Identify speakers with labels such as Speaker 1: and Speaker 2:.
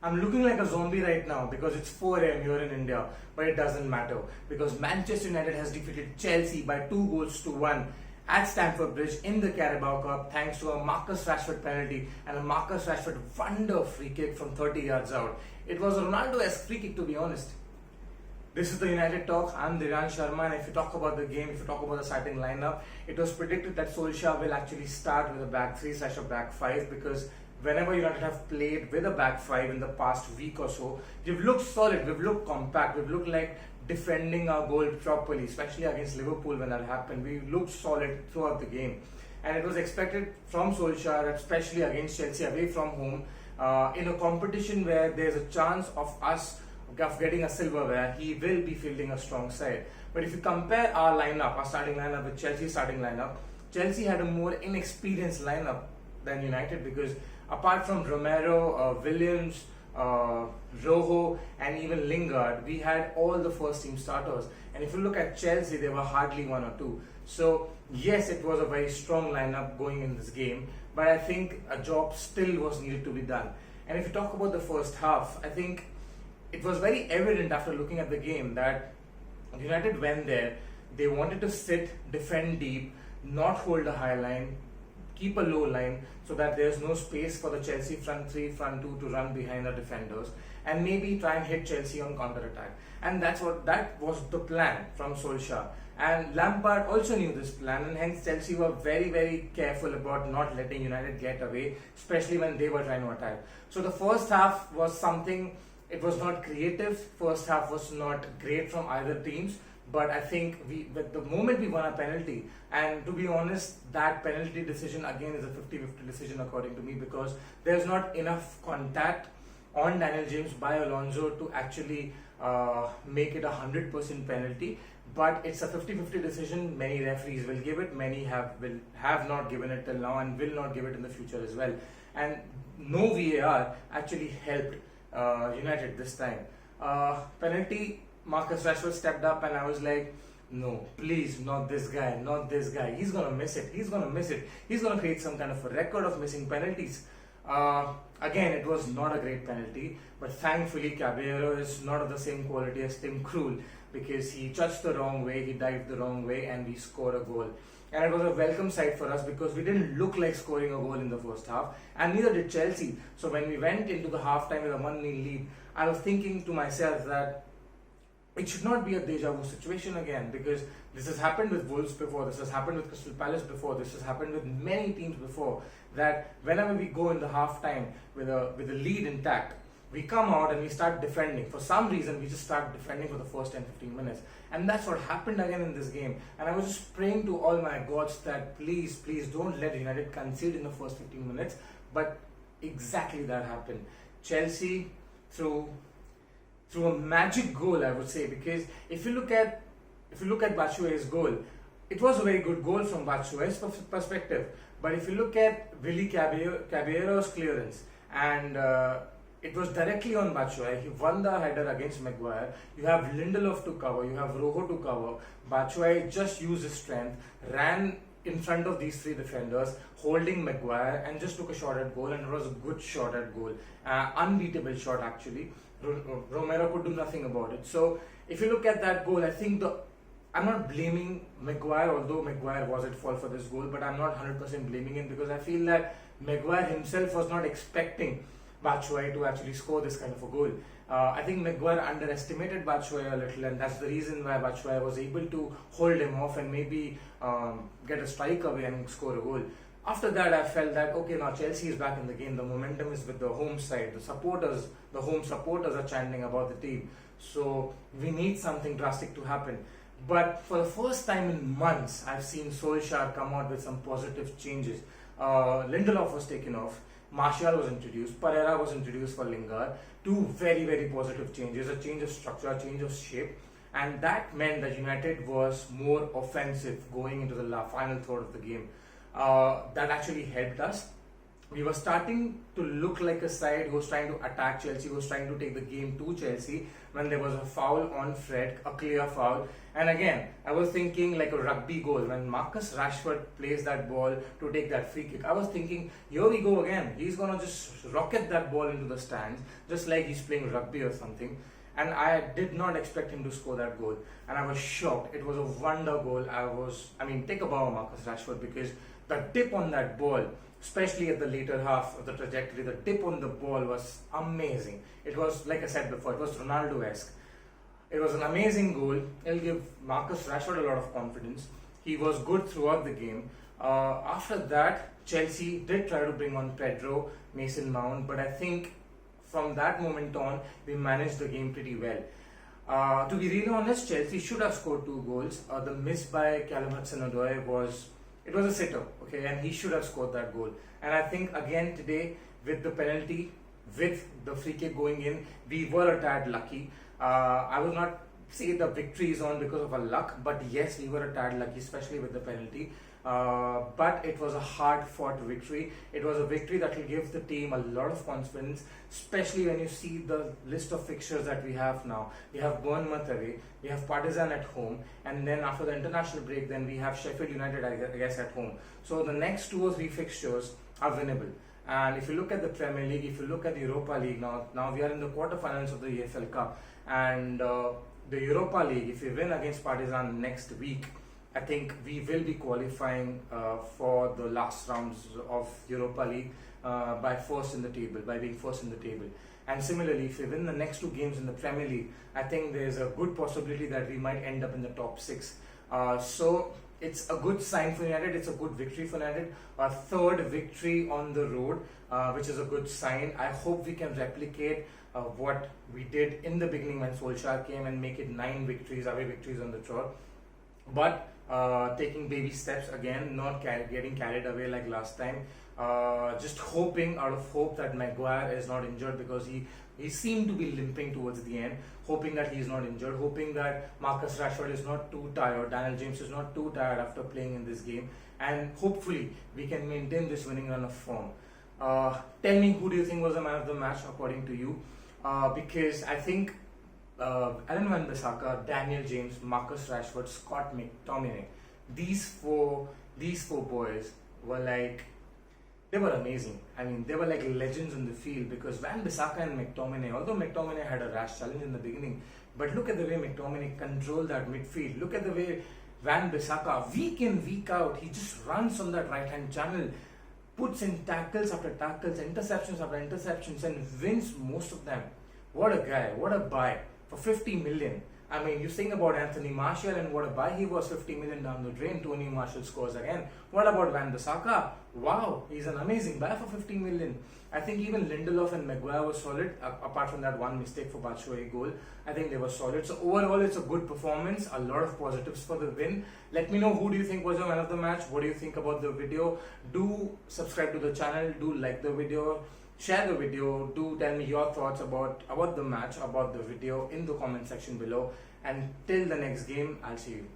Speaker 1: I'm looking like a zombie right now because it's 4 a.m. here in India, but it doesn't matter because Manchester United has defeated Chelsea by 2 goals to 1 at Stamford Bridge in the Carabao Cup thanks to a Marcus Rashford penalty and a Marcus Rashford wonder free kick from 30 yards out. It was a Ronaldo-esque free kick, to be honest. This is the United Talk. I'm Dhiran Sharma, and if you talk about the game, if you talk about the starting lineup, it was predicted that Solskjaer will actually start with a back 3/a back 5 because whenever United have played with a back 5 in the past week or so, we've looked solid, we've looked compact, we've looked like defending our goal properly, especially against Liverpool when that happened. We looked solid throughout the game. And it was expected from Solskjaer, especially against Chelsea away from home, in a competition where there's a chance of us of getting a silverware, he will be fielding a strong side. But if you compare our lineup, our starting lineup with Chelsea's starting lineup, Chelsea had a more inexperienced lineup than United because apart from Romero, Williams, Rojo and even Lingard, we had all the first team starters. And if you look at Chelsea, there were hardly one or two. So yes, it was a very strong lineup going in this game, but I think a job still was needed to be done. And if you talk about the first half, I think it was very evident after looking at the game that United went there, they wanted to sit, defend deep, not hold a high line, keep a low line so that there's no space for the Chelsea front 3, front 2 to run behind the defenders and maybe try and hit Chelsea on counter-attack. And that was the plan from Solskjaer. And Lampard also knew this plan, and hence Chelsea were very, very careful about not letting United get away, especially when they were trying to attack. So the first half was something, it was not creative, first half was not great from either teams. But I think at the moment we won a penalty, and to be honest, that penalty decision again is a 50-50 decision according to me because there's not enough contact on Daniel James by Alonso to actually make it a 100% penalty. But it's a 50-50 decision. Many referees will give it, many have not given it till now and will not give it in the future as well. And no VAR actually helped United this time. Penalty. Marcus Rashford stepped up and I was like, no, please, not this guy, not this guy. He's going to miss it. He's going to miss it. He's going to create some kind of a record of missing penalties. Again, it was not a great penalty, but thankfully Caballero is not of the same quality as Tim Krul because he touched the wrong way, he dived the wrong way and we scored a goal. And it was a welcome sight for us because we didn't look like scoring a goal in the first half and neither did Chelsea. So when we went into the half-time with a 1-0 lead, I was thinking to myself that it should not be a deja vu situation again because this has happened with Wolves before, this has happened with Crystal Palace before, this has happened with many teams before, that whenever we go in the half-time with a lead intact, we come out and we start defending. For some reason, we just start defending for the first 10-15 minutes. And that's what happened again in this game. And I was just praying to all my gods that please, please don't let United concede in the first 15 minutes. But exactly that happened. Chelsea through a magic goal, I would say, because if you look at Batshuayi's goal, it was a very good goal from Batshuayi's perspective. But if you look at Willy Caballero's clearance, and it was directly on Batshuayi, he won the header against Maguire. You have Lindelof to cover, you have Rojo to cover. Batshuayi just used his strength, ran in front of these three defenders, holding Maguire, and just took a shot at goal, and it was a good shot at goal. Unbeatable shot actually. Romero could do nothing about it. So if you look at that goal, I think I'm not blaming Maguire, although Maguire was at fault for this goal, but I'm not 100% blaming him because I feel that Maguire himself was not expecting Batshuayi to actually score this kind of a goal. I think Maguire underestimated Batshuayi a little, and that's the reason why Batshuayi was able to hold him off and maybe get a strike away and score a goal. After that, I felt that, okay, now Chelsea is back in the game. The momentum is with the home side. The home supporters are chanting about the team. So we need something drastic to happen. But for the first time in months, I've seen Solskjaer come out with some positive changes. Lindelof was taken off. Martial was introduced. Pereira was introduced for Lingard. Two very, very positive changes. A change of structure, a change of shape. And that meant that United was more offensive going into the final third of the game. That actually helped us. we were starting to look like a side who was trying to attack Chelsea, who was trying to take the game to Chelsea, when there was a foul on Fred, a clear foul. And again, I was thinking like a rugby goal. When Marcus Rashford plays that ball to take that free kick, I was thinking, here we go again. He's going to just rocket that ball into the stands, just like he's playing rugby or something. And I did not expect him to score that goal. And I was shocked. It was a wonder goal. Take a bow, Marcus Rashford, because the dip on that ball, especially at the later half of the trajectory, the dip on the ball was amazing. It was, like I said before, it was Ronaldo-esque. It was an amazing goal. It'll give Marcus Rashford a lot of confidence. He was good throughout the game. After that, Chelsea did try to bring on Pedro, Mason Mount, but I think from that moment on, we managed the game pretty well. To be really honest, Chelsea should have scored 2 goals. The miss by Callum Hudson-Odoi was a sitter, okay, and he should have scored that goal. And I think again today, with the penalty, with the free kick going in, we were a tad lucky. I will not say the victory is on because of our luck, but yes, we were a tad lucky, especially with the penalty. But it was a hard-fought victory. It was a victory that will give the team a lot of confidence, especially when you see the list of fixtures that we have now. We have Bournemouth away, we have Partizan at home, and then after the international break, then we have Sheffield United, I guess, at home. So the next 2 or 3 fixtures are winnable. And if you look at the Premier League, if you look at the Europa League, now we are in the quarterfinals of the EFL Cup, and the Europa League, if we win against Partizan next week, I think we will be qualifying for the last rounds of Europa League by being first in the table. And similarly, if we win the next 2 games in the Premier League, I think there's a good possibility that we might end up in the top 6. So it's a good sign for United. It's a good victory for United. A 3rd victory on the road, which is a good sign. I hope we can replicate what we did in the beginning when Solskjaer came and make it 9 victories, away victories on the trot. But taking baby steps again, not getting carried away like last time. Just hoping, out of hope, that Maguire is not injured, because he seemed to be limping towards the end. Hoping that he's not injured, hoping that Marcus Rashford is not too tired, Daniel James is not too tired after playing in this game, and hopefully we can maintain this winning run of form. Tell me, who do you think was the man of the match according to you? Because I think Aaron Wan-Bissaka, Daniel James, Marcus Rashford, Scott McTominay, these four boys were they were amazing. I mean, they were like legends in the field, because Wan-Bissaka and McTominay, although McTominay had a rash challenge in the beginning, but look at the way McTominay controlled that midfield. Look at the way Wan-Bissaka, week in, week out, he just runs on that right-hand channel, puts in tackles after tackles, interceptions after interceptions, and wins most of them. What a guy, what a buy for 50 million. I mean, you think about Anthony Martial and what a buy he was, 50 million down the drain. Tony Martial scores again. What about Wan-Bissaka? Wow, he's an amazing buy for 50 million. I think even Lindelof and Maguire were solid, apart from that one mistake for Batshuayi goal. I think they were solid. So overall, it's a good performance. A lot of positives for the win. Let me know, who do you think was your man of the match? What do you think about the video? Do subscribe to the channel. Do like the video. Share the video. Do tell me your thoughts about the match, about the video in the comment section below. And till the next game, I'll see you.